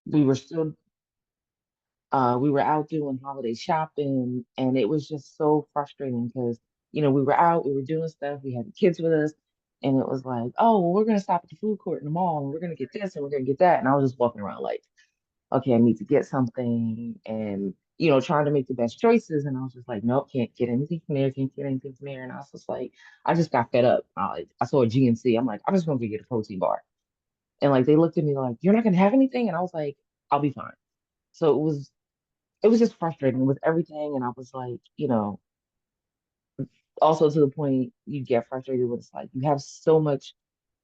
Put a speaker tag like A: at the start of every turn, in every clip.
A: we were still we were out doing holiday shopping, and it was just so frustrating because, we were out, we were doing stuff, we had the kids with us, and it was like, oh, well, we're gonna stop at the food court in the mall, and we're gonna get this, and we're gonna get that, and I was just walking around like, okay, I need to get something, and trying to make the best choices, and I was just like, nope, can't get anything from there, can't get anything from there, and I was just like, I just got fed up. I saw a GNC, I'm like, I'm just gonna go get a protein bar, and like they looked at me like, you're not gonna have anything, and I was like, I'll be fine. So it was just frustrating with everything. And I was like, also to the point you get frustrated with, it's like you have so much,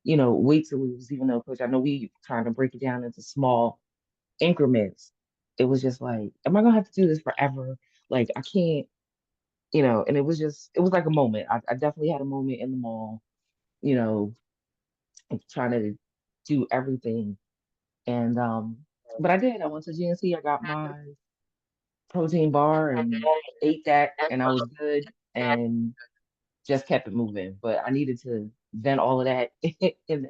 A: weight to lose, even though, coach, I know we trying to break it down into small increments. It was just like, am I gonna have to do this forever? Like I can't, and it was like a moment. I definitely had a moment in the mall, you know, trying to do everything. And but I did. I went to GNC, I got my protein bar and ate that, and I was good and just kept it moving. But I needed to vent all of that and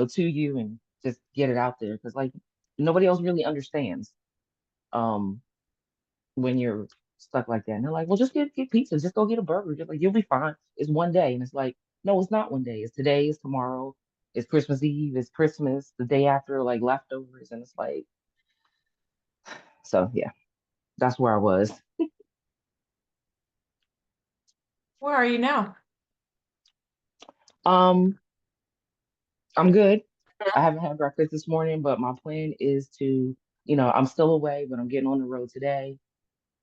A: to you and just get it out there because like nobody else really understands um when you're stuck like that. And they're like, well, just get pizza, just go get a burger. Just like you'll be fine. It's one day. And it's like, no, it's not one day. It's today, it's tomorrow, it's Christmas Eve, it's Christmas, the day after, like leftovers. And it's like, so yeah, that's where I was.
B: Where are you now?
A: Um, I'm good. I haven't had breakfast this morning, but my plan is to, I'm still away, but I'm getting on the road today.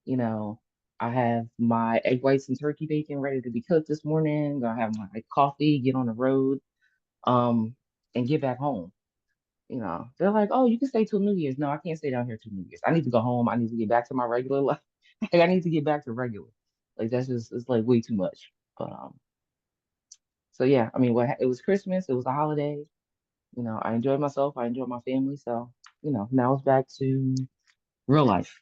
A: You know, I have my egg whites and turkey bacon ready to be cooked this morning. Gonna have my coffee, get on the road, um, and get back home. They're like, oh, you can stay till New Year's. No, I can't stay down here till New Year's. I need to go home. I need to get back to my regular life. Like, I need to get back to regular. Like that's just it's like way too much. But so yeah, I mean, it was Christmas, it was a holiday. I enjoyed myself. I enjoyed my family. So, now it's back to real life.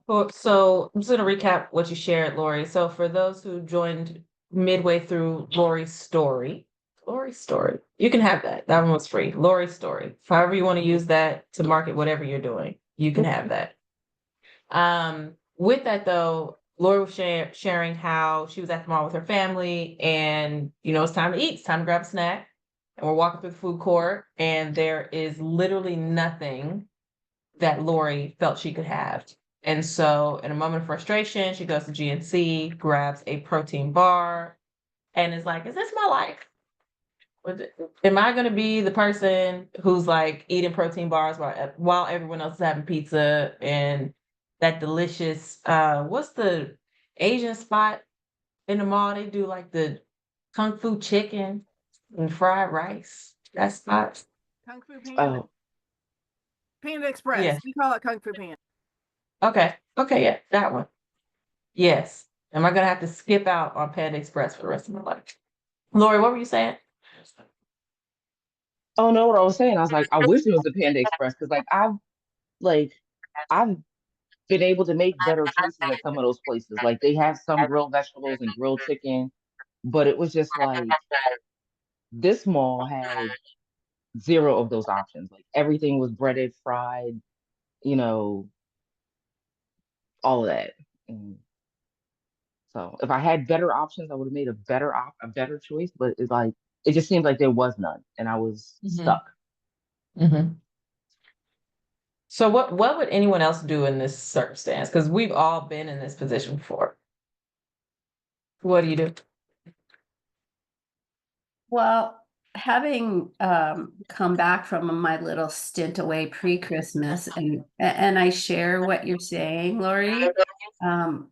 B: Well, so I'm just going to recap what you shared, Lori. So for those who joined midway through Lori's story, you can have that. That one was free. Lori's story. However you want to use that to market whatever you're doing, you can have that. With that though, Lori was sharing how she was at the mall with her family, and it's time to eat. It's time to grab a snack, and we're walking through the food court, and there is literally nothing that Lori felt she could have. And so, in a moment of frustration, she goes to GNC, grabs a protein bar, and is like, "Is this my life? Am I going to be the person who's like eating protein bars while everyone else is having pizza and that delicious what's the Asian spot in the mall? They do like the kung fu chicken and fried rice. That spot.
C: Kung Fu Panda.
A: Oh,
C: Panda Express.
B: Yeah.
C: We call it Kung Fu Panda.
B: Okay. Okay. Yeah. That one. Yes. Am I gonna have to skip out on Panda Express for the rest of my life? Lori, what were you saying?
A: oh no, what I was saying, I was like, I wish it was the Panda Express because like I've been able to make better choices at some of those places. Like they have some grilled vegetables and grilled chicken, but it was just like this mall had zero of those options. Like everything was breaded, fried, you know, all of that. And so if I had better options, I would have made a better choice. But it's like it just seemed like there was none, and I was
B: Hmm.
A: stuck.
B: Hmm. So what would anyone else do in this circumstance? Because we've all been in this position before. What do you do?
D: Well, having come back from my little stint away pre-Christmas, and I share what you're saying, Lori,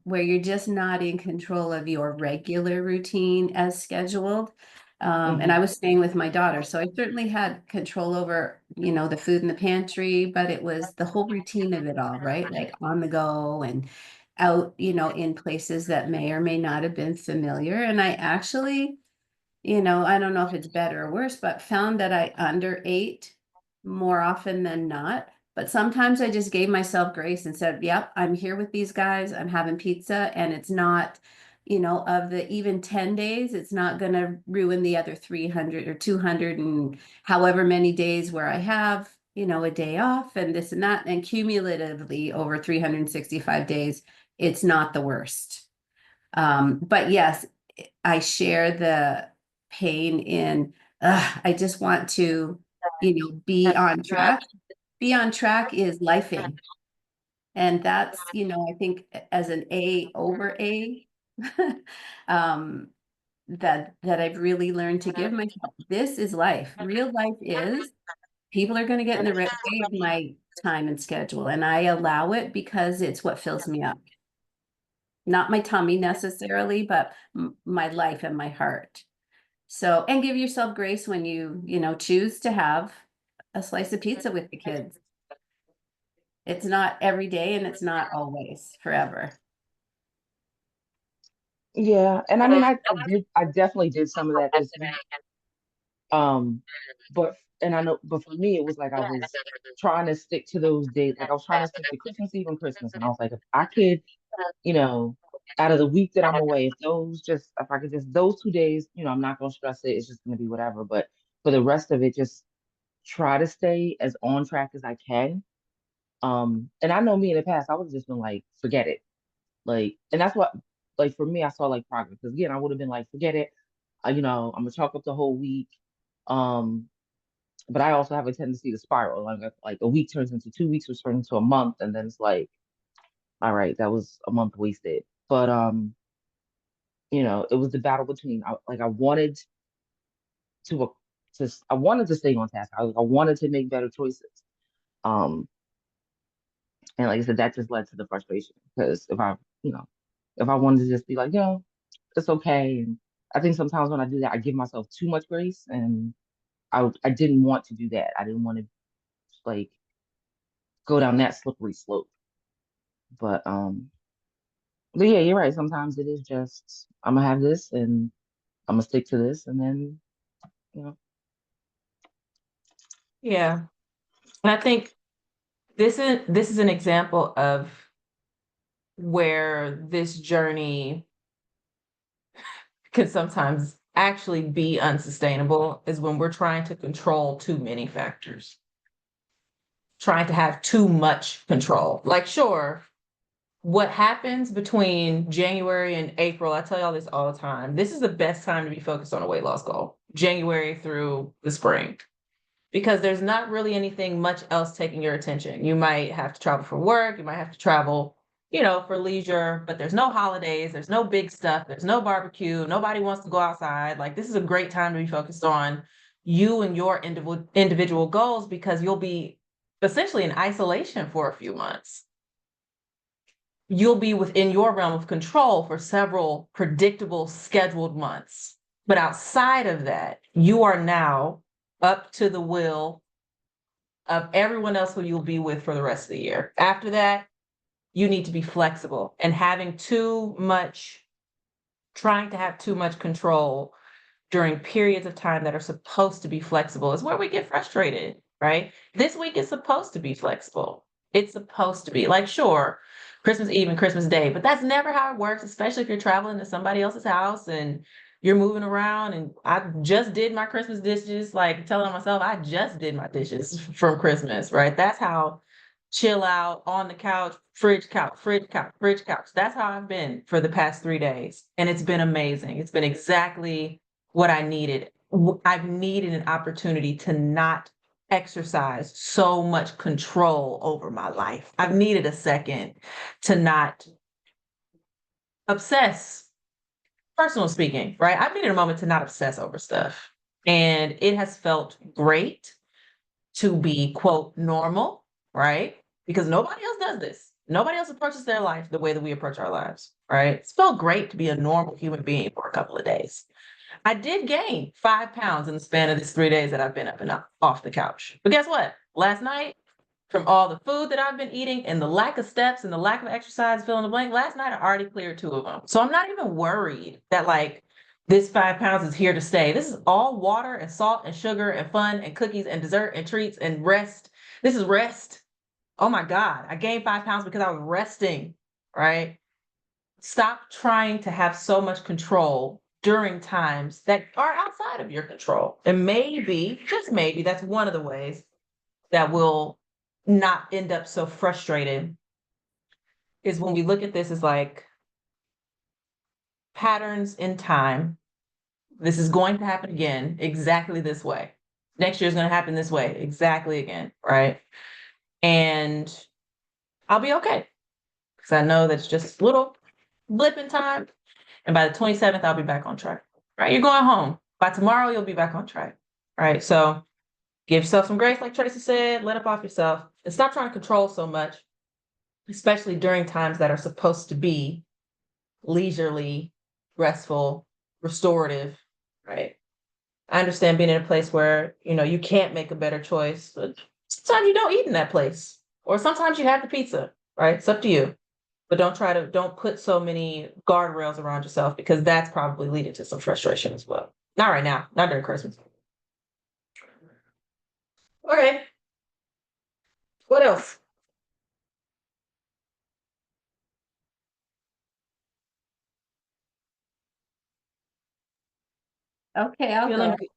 D: where you're just not in control of your regular routine as scheduled. And
A: Hmm.
D: I was staying with my daughter, so I certainly had control over, the food in the pantry, but it was the whole routine of it all, right? Like on the go and out, in places that may or may not have been familiar. And I actually I don't know if it's better or worse, but found that I underate more often than not. But sometimes I just gave myself grace and said, yep, I'm here with these guys. I'm having pizza. And it's not you know, of the even 10 days, it's not going to ruin the other 300 or 200 and however many days where I have, you know, a day off and this and that. And cumulatively over 365 days, it's not the worst. But yes, I share the pain in, I just want to, you know, be on track. Be on track is lifing. And that's, you know, I think as an A over A, um, that I've really learned to give myself. This is life. Real life is people are going to get in the way of my time and schedule, and I allow it because it's what fills me up. Not my tummy necessarily, but my life and my heart. So, and give yourself grace when you know, choose to have a slice of pizza with the kids. It's not every day and it's not always forever.
A: Yeah, and I mean, I definitely did some of that this week. But and I know, but for me, it was like I was trying to stick to those days. Like I was trying to stick to Christmas Eve and Christmas, and I was like, if I could, you know, out of the week that I'm away, if I could just those 2 days, you know, I'm not gonna stress it. It's just gonna be whatever. But for the rest of it, just try to stay as on track as I can. And I know me in the past, I would have just been like, forget it. Like, and that's what, like, for me, I saw like progress. Because again, I would have been like, forget it. You know, I'm gonna chalk up the whole week. Um, but I also have a tendency to spiral. Like a week turns into 2 weeks, which turns into a month, and then it's like, all right, that was a month wasted. But you know, it was the battle between like I wanted to I wanted to stay on task. I wanted to make better choices. Um, and like I said, that just led to the frustration because you know, if I wanted to just be like, yo, it's okay. And I think sometimes when I do that, I give myself too much grace, and I didn't want to do that. I didn't want to like go down that slippery slope. But but yeah, you're right. Sometimes it is just I'm gonna have this, and I'm gonna stick to this, and then you know,
B: Yeah. And I think this is an example of where this journey can sometimes actually be unsustainable is when we're trying to control too many factors, trying to have too much control. Like, sure, what happens between January and April, I tell y'all this all the time. This is the best time to be focused on a weight loss goal, January through the spring, because there's not really anything much else taking your attention. You might have to travel for work, you might have to travel, you know, for leisure, but there's no holidays, there's no big stuff, there's no barbecue, nobody wants to go outside. Like, this is a great time to be focused on you and your individual goals because you'll be essentially in isolation for a few months. You'll be within your realm of control for several predictable scheduled months. But outside of that, you are now up to the will of everyone else who you'll be with for the rest of the year. After that, you need to be flexible, and trying to have too much control during periods of time that are supposed to be flexible is where we get frustrated, right? This week is supposed to be flexible. It's supposed to be like, sure, Christmas Eve and Christmas Day, but that's never how it works, especially if you're traveling to somebody else's house and you're moving around. And I just did my Christmas dishes, like telling myself I just did my dishes from Christmas, right? That's how chill out on the couch, fridge couch, fridge couch, fridge couch. That's how I've been for the past 3 days. And it's been amazing. It's been exactly what I needed. I've needed an opportunity to not exercise so much control over my life. I've needed a second to not obsess, personal speaking, right? I've needed a moment to not obsess over stuff. And it has felt great to be, quote, normal, right? Because nobody else does this. Nobody else approaches their life the way that we approach our lives, right? It's felt great to be a normal human being for a couple of days. I did gain 5 pounds in the span of these 3 days that I've been up and off the couch. But guess what? Last night, from all the food that I've been eating and the lack of steps and the lack of exercise, fill in the blank, last night I already cleared 2 of them. So I'm not even worried that like this 5 pounds is here to stay. This is all water and salt and sugar and fun and cookies and dessert and treats and rest. This is rest. Oh my God, I gained 5 pounds because I was resting, right? stop trying to have so much control during times that are outside of your control. And maybe, just maybe, that's one of the ways that will not end up so frustrated is when we look at this as like patterns in time. This is going to happen again exactly this way. Next year is going to happen this way exactly again, right? And I'll be okay because I know that's just a little blip in time. And by the 27th, I'll be back on track, right? You're going home. By tomorrow, you'll be back on track, right? So give yourself some grace, like Tracy said, let up off yourself and stop trying to control so much, especially during times that are supposed to be leisurely, restful, restorative, right? I understand being in a place where, you can't make a better choice, but sometimes you don't eat in that place. Or sometimes you have the pizza, right? It's up to you. But don't put so many guardrails around yourself because that's probably leading to some frustration as well. Not right now, not during Christmas. Okay. What else?
D: Okay, I'll
B: Feeling
D: go.
B: good.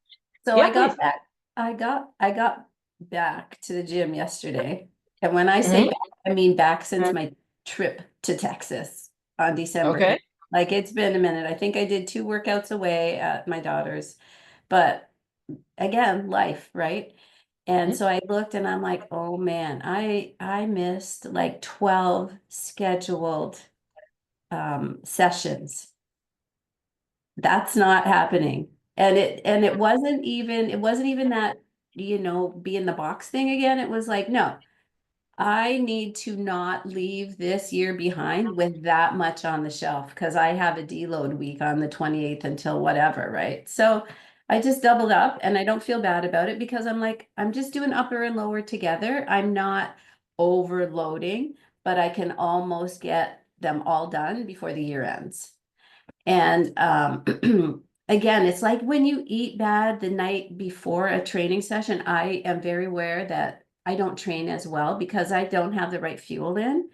D: So
B: Yeah,
D: I got
B: please.
D: back, I got back to the gym yesterday. And when I say
B: Mhm.
D: back, I mean back since my trip to Texas on December
B: Okay.
D: 8th. Like it's been a minute. I think I did 2 workouts away at my daughter's. But again, life, right? And
B: Mhm.
D: so I looked and I'm like, oh man, I missed like 12 scheduled sessions. That's not happening. And it wasn't even that, be in the box thing again. It was like, no, I need to not leave this year behind with that much on the shelf because I have a deload week on the 28th until whatever, right? So I just doubled up and I don't feel bad about it because I'm like, I'm just doing upper and lower together. I'm not overloading, but I can almost get them all done before the year ends. And again, it's like when you eat bad the night before a training session, I am very aware that I don't train as well because I don't have the right fuel in.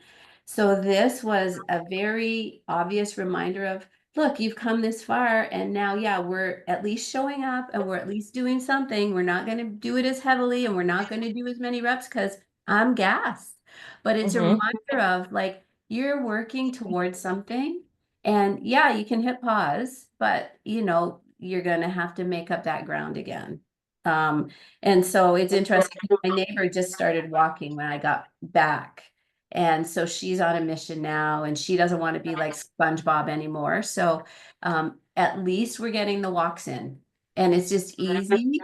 D: So this was a very obvious reminder of, look, you've come this far and now, yeah, we're at least showing up and we're at least doing something. We're not going to do it as heavily and we're not going to do as many reps because I'm gassed. But it's a
B: Mhm.
D: reminder of like, you're working towards something. And yeah, you can hit pause, but you're going to have to make up that ground again. And so it's interesting. My neighbor just started walking when I got back. And so she's on a mission now and she doesn't want to be like SpongeBob anymore. So at least we're getting the walks in. And it's just easy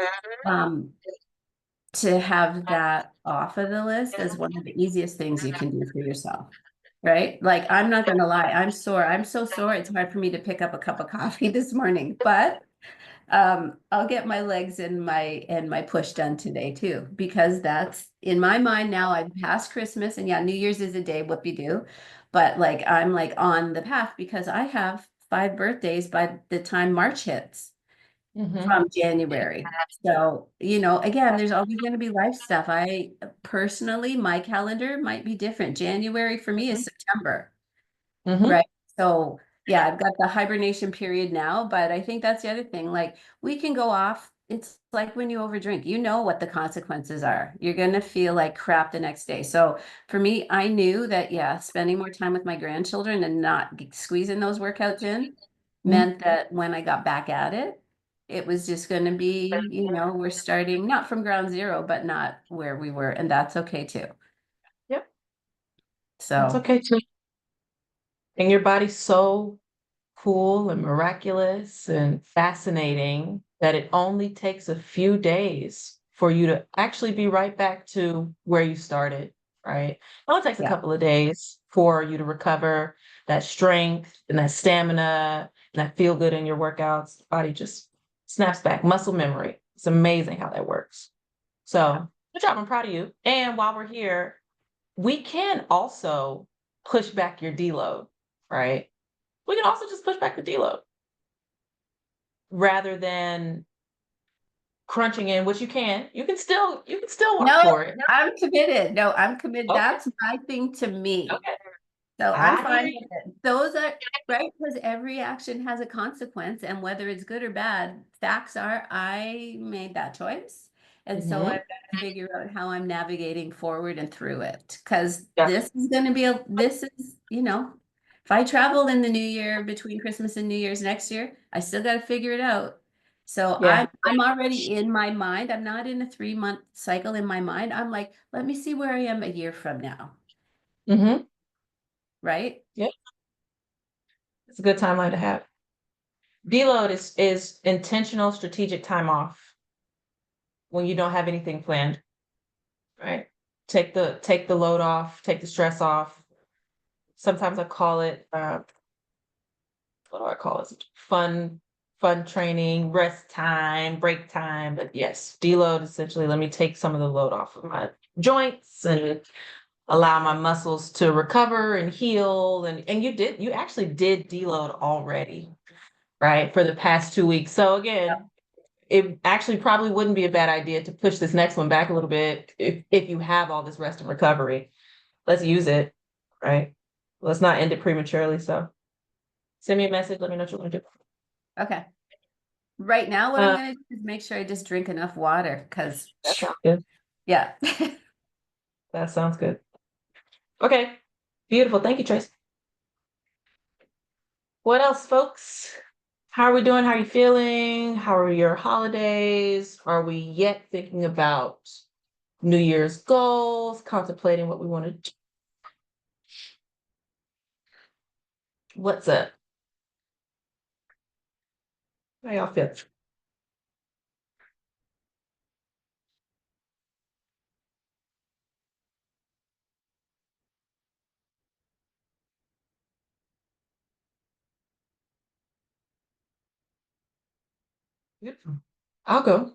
D: to have that off of the list as one of the easiest things you can do for yourself. Right? Like I'm not gonna lie, I'm sore. I'm so sore. It's hard for me to pick up a cup of coffee this morning, but I'll get my legs and my push done today too, because that's in my mind now. I've passed Christmas and yeah, New Year's is a day, whoopie-doo. But like I'm like on the path because I have 5 birthdays by the time March hits
B: Mhm.
D: from January. So, again, there's always going to be life stuff. I personally, my calendar might be different. January for me is September,
B: Mhm.
D: right? So, yeah, I've got the hibernation period now, but I think that's the other thing. Like, we can go off. It's like when you overdrink, you know what the consequences are. You're going to feel like crap the next day. So, for me, I knew that, yeah, spending more time with my grandchildren and not squeezing those workouts in meant that when I got back at it, it was just going to be, we're starting not from ground zero, but not where we were. And that's okay too.
B: Yep. That's
D: So,
B: okay too. And your body's so cool and miraculous and fascinating that it only takes a few days for you to actually be right back to where you started, right? It only takes a
D: yeah.
B: couple of days for you to recover that strength and that stamina and that feel good in your workouts. The body just snaps back. Muscle memory. It's amazing how that works. So good job. I'm proud of you. And while we're here, we can also push back your deload, right? We can also just push back the deload rather than crunching in, which you can still work
D: No,
B: for it.
D: I'm committed. No, I'm committed.
B: Okay,
D: That's my thing to me.
B: okay.
D: So
B: I
D: I'm
B: hear
D: fine
B: you.
D: with it. Those are right, because every action has a consequence, and whether it's good or bad, facts are I made that choice. And so
B: Mhm.
D: I've got to figure out how I'm navigating forward and through it. Because
B: Yeah.
D: this is going to be this is, if I travel in the new year between Christmas and New Year's next year, I still got to figure it out. So
B: Yeah.
D: I'm already in my mind. I'm not in a 3-month cycle in my mind. I'm like, let me see where I am a year from now,
B: Mm-hmm.
D: right?
B: Yep. It's a good timeline to have. Deload is intentional strategic time off when you don't have anything planned, right? Take the load off, take the stress off. Sometimes I call it what do I call it? Fun training, rest time, break time. But yes, deload essentially, let me take some of the load off of my joints and allow my muscles to recover and heal. And you actually did deload already, right? For the past 2 weeks. So again, it actually probably wouldn't be a bad idea to push this next one back a little bit if you have all this rest and recovery. Let's use it, right? Let's not end it prematurely. So send me a message, let me know what you want to do.
D: Okay. Right now, what I'm
B: Uh,
D: gonna do is make sure I just drink enough water, because
B: that sounds good.
D: yeah.
B: That sounds good. Okay, beautiful. Thank you, Trace. What else, folks? How are we doing? How are you feeling? How are your holidays? Are we yet thinking about New Year's goals, contemplating what we want to do? What's up? How y'all feel? Beautiful. I'll go.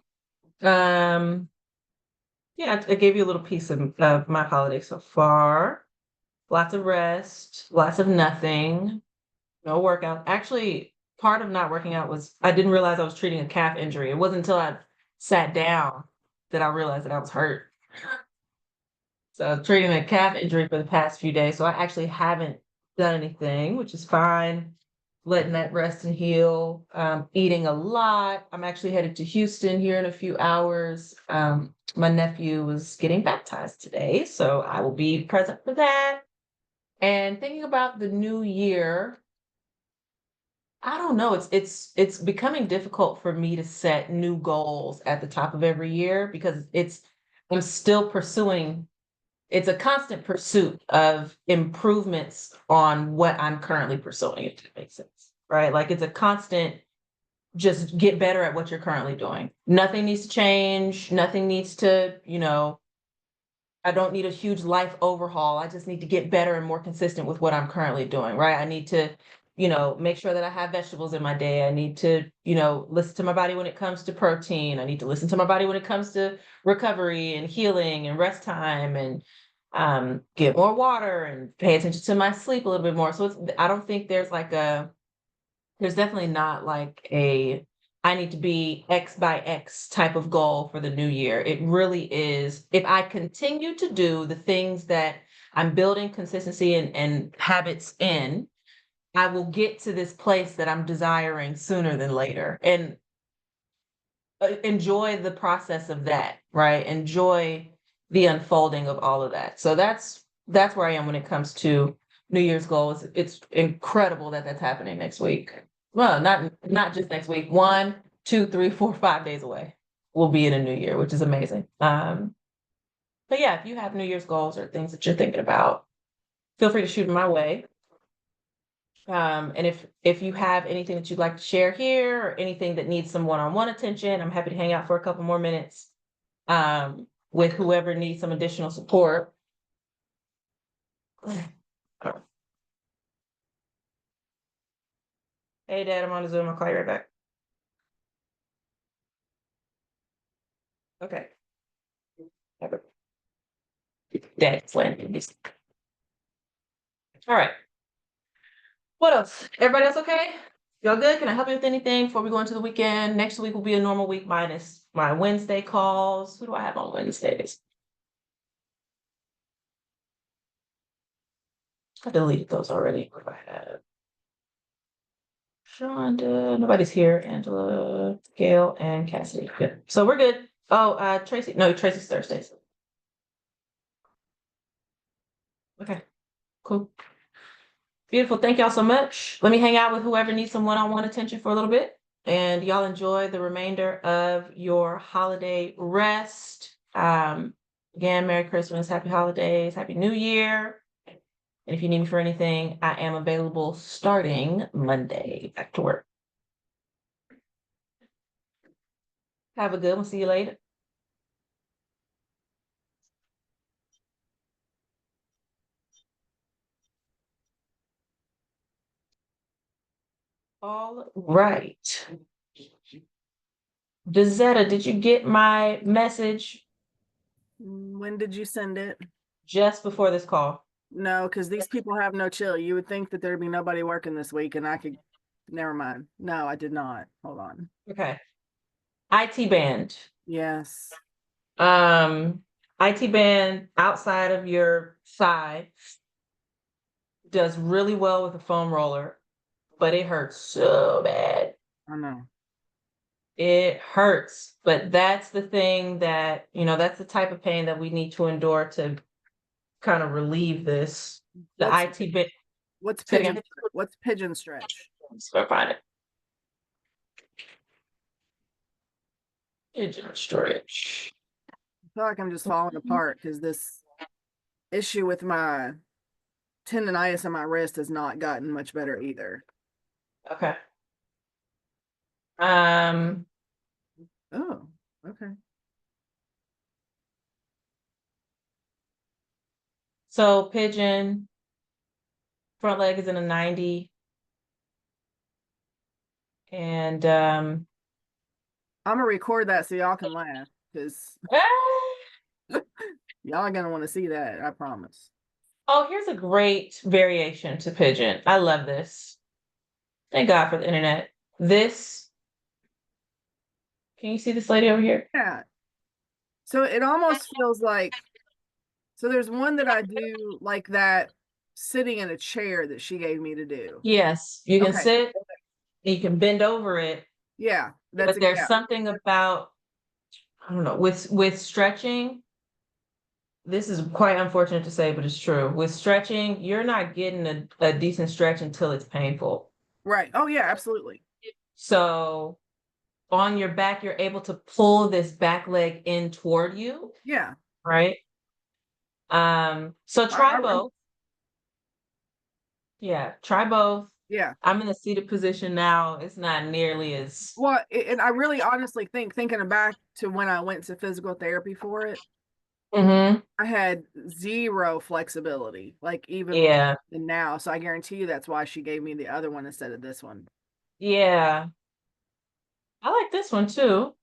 B: Yeah, I gave you a little piece of my holiday so far. Lots of rest, lots of nothing, no workout. Actually, part of not working out was I didn't realize I was treating a calf injury. It wasn't until I sat down that I realized that I was hurt. So I was treating a calf injury for the past few days. So I actually haven't done anything, which is fine. Letting that rest and heal. Eating a lot. I'm actually headed to Houston here in a few hours. My nephew was getting baptized today, so I will be present for that. And thinking about the new year, I don't know. It's becoming difficult for me to set new goals at the top of every year because I'm still pursuing. It's a constant pursuit of improvements on what I'm currently pursuing, if that makes sense. Right? Like it's a constant just get better at what you're currently doing. Nothing needs to change, nothing needs to, I don't need a huge life overhaul. I just need to get better and more consistent with what I'm currently doing, right? I need to, make sure that I have vegetables in my day. I need to, listen to my body when it comes to protein. I need to listen to my body when it comes to recovery and healing and rest time and get more water and pay attention to my sleep a little bit more. So I don't think there's definitely not like I need to be X by X type of goal for the new year. It really is, if I continue to do the things that I'm building consistency and habits in, I will get to this place that I'm desiring sooner than later. And enjoy the process of that, right? Enjoy the unfolding of all of that. So that's where I am when it comes to New Year's goals. It's incredible that that's happening next week. Well, not just next week. 1, 2, 3, 4, 5 days away. We'll be in a new year, which is amazing. But yeah, if you have New Year's goals or things that you're thinking about, feel free to shoot them my way. And if you have anything that you'd like to share here or anything that needs some one-on-one attention, I'm happy to hang out for a couple more minutes with whoever needs some additional support. Hey, Dad, I'm on the Zoom. I'll call you right back. Okay. Dad's landing. All right. What else? Everybody else okay? Y'all good? Can I help you with anything before we go into the weekend? Next week will be a normal week minus my Wednesday calls. Who do I have on Wednesdays? I deleted those already. What do I have? Shonda, nobody's here. Angela, Gail, and Cassidy. Good. So we're good. Oh, Tracy. No, Tracy's Thursdays. Okay, cool. Beautiful. Thank y'all so much. Let me hang out with whoever needs some one-on-one attention for a little bit. And y'all enjoy the remainder of your holiday rest. Again, Merry Christmas, Happy Holidays, Happy New Year. And if you need me for anything, I am available starting Monday. Back to work. Have a good one. See you later. All right. Dezetta, did you get my message
C: When did you send it?
B: just before this call?
C: No, because these people have no chill. You would think that there'd be nobody working this week and I could, never mind. No, I did not. Hold on.
B: Okay. IT band.
C: Yes.
B: IT band outside of your thigh does really well with a foam roller, but it hurts so bad.
C: I know.
B: It hurts, but that's the thing that, that's the type of pain that we need to endure to kind of relieve this. The
C: What's-
B: IT band.
C: What's
B: Say it
C: pigeon?
B: again.
C: What's pigeon stretch?
B: Let's go find it. Pigeon stretch.
C: I feel like I'm just falling apart because this issue with my tendonitis in my wrist has not gotten much better either.
B: Okay.
C: Oh, okay.
B: So pigeon, front leg is in a 90. And
C: I'm gonna record that so y'all can laugh because y'all are gonna want to see that. I promise.
B: oh, here's a great variation to pigeon. I love this. Thank God for the internet. This, can you see this lady over here?
C: Yeah. So it almost feels like, so there's one that I do like that sitting in a chair that she gave me to do.
B: Yes, you can
C: Okay.
B: sit, you can bend over it,
C: Yeah,
B: but there's something about, I don't know, with stretching. This is quite unfortunate to say, but it's true. With stretching, you're not getting a decent stretch until it's painful.
C: right. Oh yeah, absolutely.
B: So on your back, you're able to pull this back leg in toward you,
C: Yeah.
B: right? So try
C: I-
B: both. Yeah, try both.
C: Yeah.
B: I'm in a seated position now. It's not nearly as
C: Well, and I really honestly thinking back to when I went to physical therapy for it,
B: Mhm.
C: I had zero flexibility, like even more
B: Yeah.
C: than now. So I guarantee you that's why she gave me the other one instead of this one.
B: Yeah. I like this one too.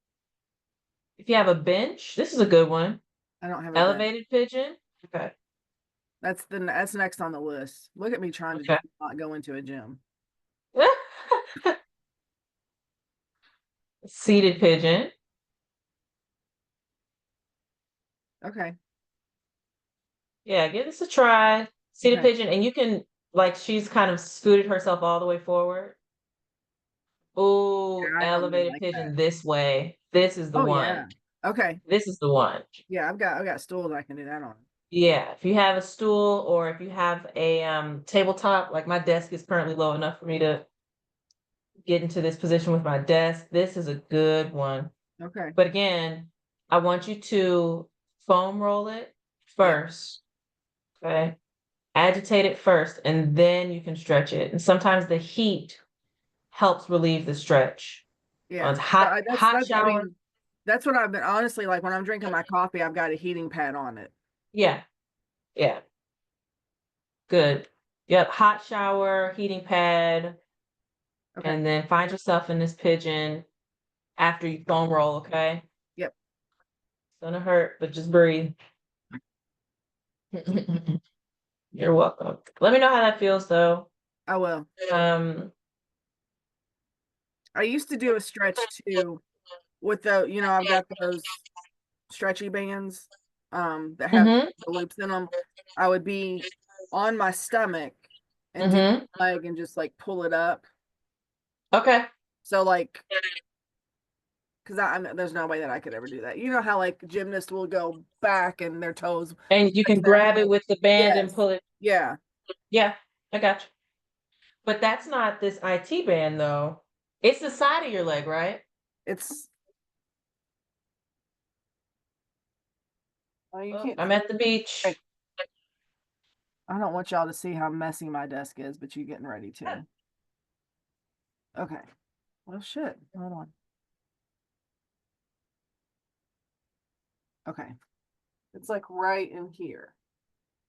B: If you have a bench, this is a good one.
C: I don't have a bed.
B: Elevated pigeon. Okay.
C: That's next on the list. Look at me trying to
B: Okay.
C: just not go into a gym.
B: Seated pigeon.
C: Okay.
B: Yeah, give this a try. Seated
C: Okay.
B: pigeon, and you can, like, she's kind of scooted herself all the way forward. Oh,
C: Yeah, I don't really
B: elevated
C: like
B: pigeon
C: that.
B: this way. This is the
C: Oh
B: one.
C: yeah. Okay.
B: This is the one.
C: Yeah, I've got stools I can do that on.
B: Yeah, if you have a stool or if you have a tabletop, like my desk is currently low enough for me to get into this position with my desk. This is a good one.
C: Okay.
B: But again, I want you to foam roll it first. Okay. Agitate it first, and then you can stretch it. And sometimes the heat helps relieve the stretch.
C: Yeah.
B: It's hot, hot
C: I
B: shower.
C: mean, that's what I've been honestly like when I'm drinking my coffee, I've got a heating pad on it.
B: Yeah. Yeah. Good. Yep. Hot shower, heating pad,
C: Okay.
B: and then find yourself in this pigeon after you foam roll, okay?
C: Yep.
B: It's gonna hurt, but just breathe. You're welcome. Let me know how that feels though.
C: I will.
B: Um,
C: I used to do a stretch too with the, I've got those stretchy bands that have
B: mhm.
C: the loops in them. I would be on my stomach and do
B: Mm-hmm.
C: my leg and just like pull it up.
B: Okay.
C: So like, because there's no way that I could ever do that. You know how like gymnasts will go back and their toes.
B: And you can
C: Like that.
B: grab it with the band and
C: Yes.
B: pull it.
C: Yeah.
B: Yeah, I got you. But that's not this IT band though. It's the side of your leg, right?
C: It's. Oh, you
B: Oh,
C: can't.
B: I'm at the beach.
C: Hey. I don't want y'all to see how messy my desk is, but you getting ready to. Okay. Well, shit. Hold on. Okay. It's like right in here.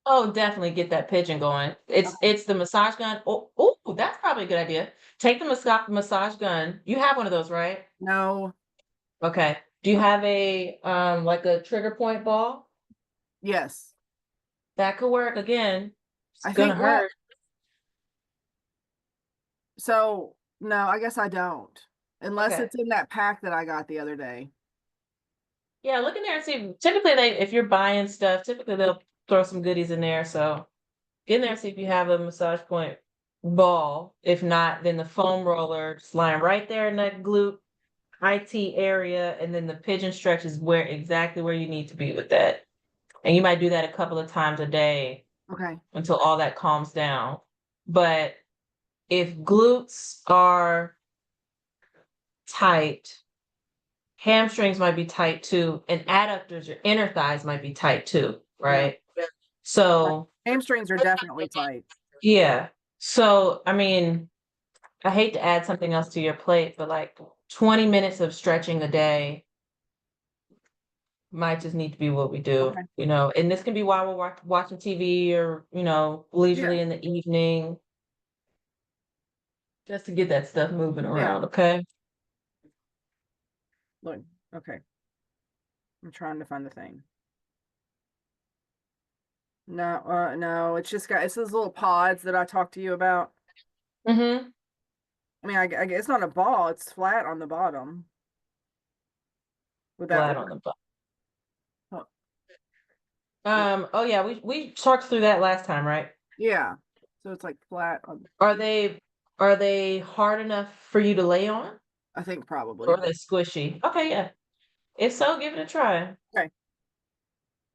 B: Oh, definitely get that pigeon going. It's
C: Okay.
B: it's the massage gun. Oh, that's probably a good idea. Take the massage gun. You have one of those, right?
C: No.
B: Okay. Do you have a like a trigger point ball?
C: Yes.
B: That could work again. It's
C: I
B: gonna
C: think, well,
B: hurt.
C: so no, I guess I don't. Unless
B: Okay.
C: it's in that pack that I got the other day.
B: Yeah, look in there and see. Typically, if you're buying stuff, typically they'll throw some goodies in there. So get in there and see if you have a massage point ball. If not, then the foam roller just lying right there in that glute IT area, and then the pigeon stretch is exactly where you need to be with that. And you might do that a couple of times a day
C: Okay.
B: until all that calms down. But if glutes are tight, hamstrings might be tight too, and adductors, your inner thighs might be tight too, right? So
C: Hamstrings are definitely tight.
B: yeah. So I mean, I hate to add something else to your plate, but like 20 minutes of stretching a day might just need to be what we do,
C: Okay.
B: and this can be while we're watching TV or, leisurely
C: Yeah.
B: in the evening, just to get that stuff moving
C: Yeah.
B: around, okay?
C: Look. Okay. I'm trying to find the thing. No, it's those little pods that I talked to you about.
B: Mm-hmm.
C: I mean, I guess it's not a ball, it's flat on the bottom. Would that
B: Flat
C: work?
B: on the butt.
C: Oh,
B: Oh yeah, we talked through that last time, right?
C: yeah. So it's like flat on,
B: Are they hard enough for you to lay on,
C: I think
B: or
C: probably.
B: are they squishy? Okay, yeah. If so, give it a try.
C: Okay.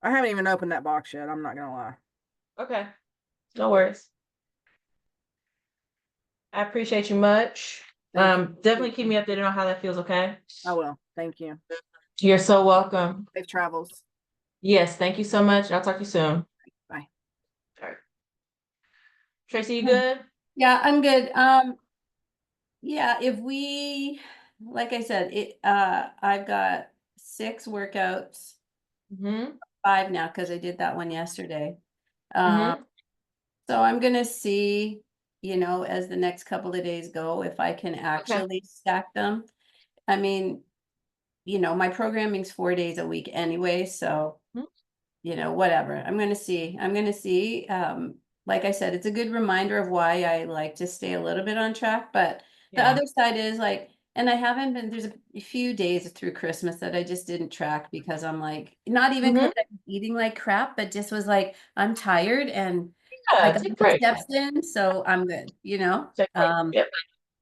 C: I haven't even opened that box yet, I'm not gonna lie.
B: Okay, no worries. I appreciate you much.
C: Thank you.
B: Definitely keep me updated on how that feels, okay?
C: I will. Thank you.
B: You're so welcome.
C: Safe travels.
B: Yes, thank you so much. I'll talk to you soon.
C: Bye.
B: All right. Tracy, you
D: Hmm.
B: good?
D: Yeah, I'm good. Yeah, if we, like I said, I've got 6 workouts,
B: Mm-hmm.
D: 5 now because I did that one yesterday.
B: Mm-hmm.
D: So I'm gonna see, as the next couple of days go, if I can actually stack them. I mean, my programming's 4 days a week anyway, so
B: Mhm.
D: whatever. I'm gonna see. Like I said, it's a good reminder of why I like to stay a little bit on track. But the
B: Yeah.
D: other side is like, and I haven't been, there's a few days through Christmas that I just didn't track because I'm like, not even because I'm eating like crap, but just was like, I'm tired and I
B: Yeah,
D: got
B: take a
D: my
B: break.
D: steps in, so I'm good,
B: Take a break. Yep.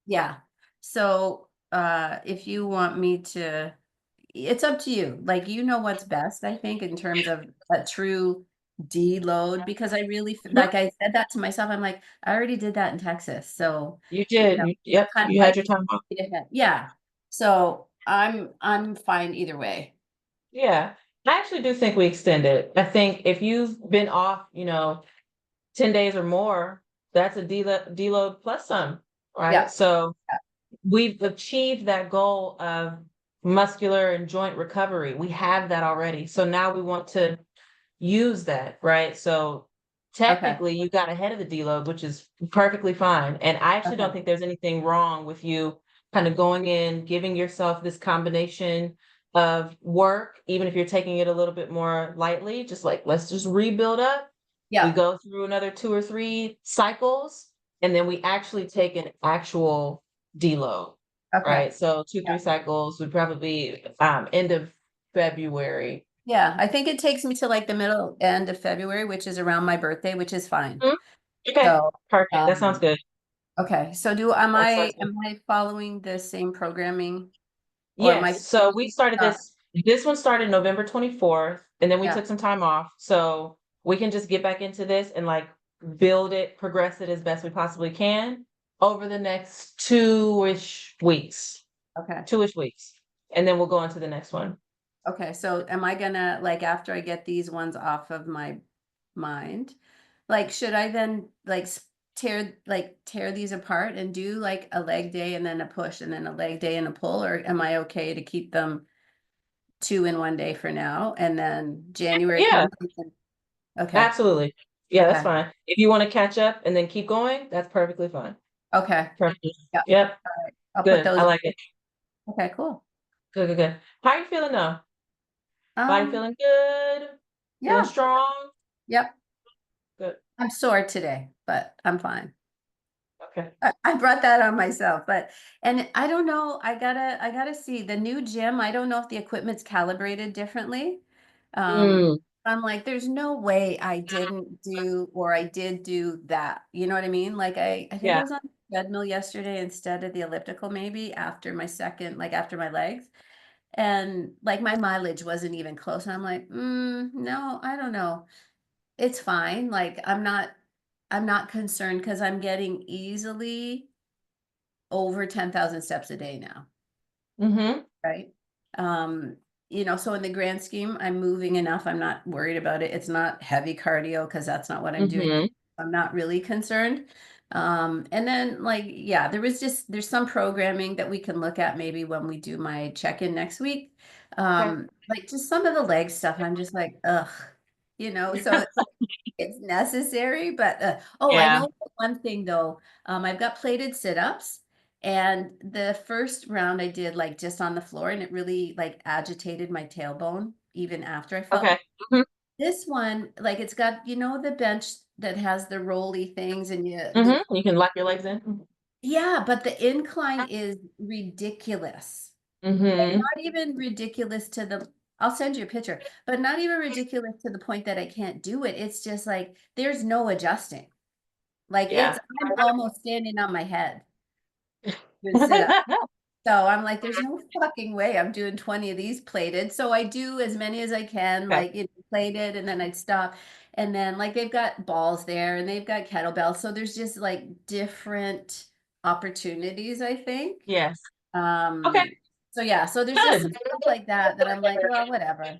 D: yeah. So if you want me to, it's up to you. Like, what's best, I think, in terms of a true deload, because I really, like I said that to myself, I'm like, I already did that in Texas. So,
B: You did. Yep.
D: kind of
B: You had
D: like,
B: your time off.
D: yeah. So I'm fine either way.
B: Yeah. I actually do think we extended. I think if you've been off, 10 days or more, that's a deload plus some,
D: Yeah.
B: right? So we've achieved that goal of muscular and joint recovery. We have that already. So now we want to use that, right? So technically you got ahead of the deload, which is perfectly fine. And I actually don't
D: Okay.
B: think there's anything wrong with you kind of going in, giving yourself this combination of work, even if you're taking it a little bit more lightly, just like, let's just rebuild up. We
D: Yeah.
B: go through another 2 or 3 cycles, and then we actually take an actual deload,
D: Okay.
B: right? So 2,
D: Yeah.
B: 3 cycles would probably be end of February.
D: Yeah, I think it takes me to like the middle end of February, which is around my birthday, which is fine.
B: Mhm. Okay,
D: So,
B: perfect. That sounds good.
D: okay, so am
B: That sounds good.
D: I following the same programming? Or am I?
B: Yes, so we started
D: Uh,
B: this one started November 24th, and then we
D: Yeah.
B: took some time off. So we can just get back into this and like build it, progress it as best we possibly can over the next two-ish weeks.
D: Okay,
B: Two-ish weeks. And then we'll go on to the next one.
D: okay, so am I gonna, like, after I get these ones off of my mind, like, should I then like tear these apart and do like a leg day and then a push and then a leg day and a pull, or am I okay to keep them 2 in one day for now and then January
B: Yeah,
D: comes? Okay,
B: absolutely. Yeah, that's
D: okay,
B: fine. If you want to catch up and then keep going, that's perfectly fine.
D: okay,
B: Perfect.
D: yeah,
B: Yep,
D: I'll put
B: good.
D: those
B: I
D: in.
B: like it.
D: Okay, cool.
B: Good, good, good. How are you feeling now? Body
D: Um,
B: feeling good? Feeling
D: yeah,
B: strong?
D: yep.
B: Good.
D: I'm sore today, but I'm fine.
B: Okay.
D: I brought that on myself, but and I don't know. I gotta see the new gym. I don't know if the equipment's calibrated differently. Um,
B: Mm,
D: I'm like, there's no way I didn't do or I did do that. You know what I mean? Like I think I
B: yeah.
D: was on the treadmill yesterday instead of the elliptical, maybe after my second, like after my legs. And like my mileage wasn't even close. And I'm like, no, I don't know. It's fine. Like I'm not concerned because I'm getting easily over 10,000 steps a day now,
B: Mm-hmm.
D: right? Um, so in the grand scheme, I'm moving enough. I'm not worried about it. It's not heavy cardio because that's not what I'm doing.
B: Mm-hmm.
D: I'm not really concerned. And then like, yeah, there's some programming that we can look at maybe when we do my check-in next week.
B: Okay.
D: Like just some of the leg stuff, I'm just like, ugh, so it's necessary, but I
B: Yeah.
D: know one thing though. I've got plated sit-ups, and the first round I did like just on the floor, and it really like agitated my tailbone even after I felt.
B: Okay. Mhm.
D: This one, like it's got the bench that has the rolly things, and
B: Mhm. You can lock your legs in.
D: yeah, but the incline is ridiculous. Like
B: Mhm.
D: not even ridiculous to the I'll send you a picture, but not even ridiculous to the point that I can't do it. It's just like there's no adjusting. Like
B: Yeah.
D: I'm almost standing on my head doing sit up. So I'm like, there's no fucking way I'm doing 20 of these plated. So I do as many as I can,
B: Okay.
D: like plated, and then I'd stop. And then like they've got balls there and they've got kettlebells. So there's just like different opportunities, I think.
B: Yes. Okay.
D: Um, so yeah, so there's just some
B: Good.
D: stuff like that I'm like, well, whatever.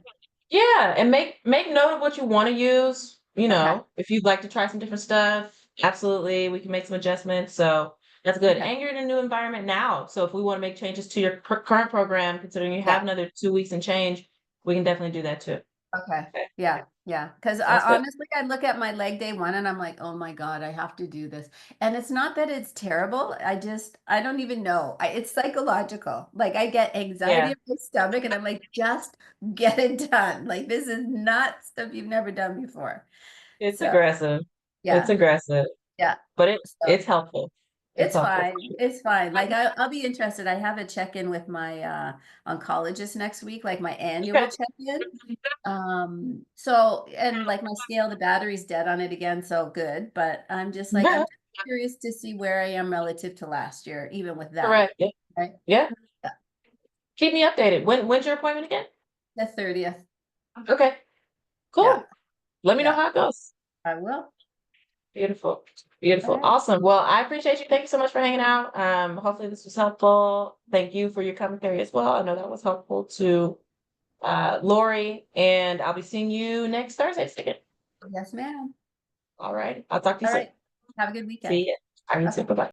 B: Yeah, and make note of what you want to use.
D: Okay.
B: If you'd like to try some different stuff, absolutely, we can make some adjustments. So that's good.
D: Okay.
B: And you're in a new environment now. So if we want to make changes to your current program, considering you have
D: Yeah.
B: another 2 weeks and change, we can definitely do that too.
D: Okay.
B: Okay.
D: Yeah. Yeah. Because
B: Sounds
D: I
B: good.
D: honestly, I look at my leg day one and I'm like, oh my God, I have to do this. And it's not that it's terrible. I don't even know. It's psychological. Like I get anxiety
B: Yeah,
D: in my stomach and I'm like, just get it done. Like this is not stuff you've never done before.
B: it's
D: So
B: aggressive. It's
D: yeah.
B: aggressive,
D: Yeah.
B: but
D: So
B: it's helpful. It's
D: it's
B: helpful.
D: fine. It's fine. Like I'll be interested. I have a check-in with my oncologist next week, like my annual
B: Okay.
D: check-in. So and like my scale, the battery's dead on it again, so good. But I'm just like I'm
B: Yeah,
D: just curious to see where I am relative to last year, even with that.
B: correct. Yeah.
D: Right?
B: Yeah.
D: Yeah.
B: Keep me updated. When's your appointment again?
D: The 30th.
B: Okay.
D: Yeah,
B: Cool. Let me know
D: yeah,
B: how it goes.
D: I will.
B: Beautiful.
D: All
B: Beautiful.
D: right.
B: Awesome. Well, I appreciate you. Thank you so much for hanging out. Hopefully this was helpful. Thank you for your commentary as well. I know that was helpful to Lori, and I'll be seeing you next Thursday.
D: Yes, ma'am.
B: All right. I'll talk to you
D: All
B: soon.
D: right. Have a good weekend.
B: See you. All right, you too.
D: Okay.
B: Bye-bye.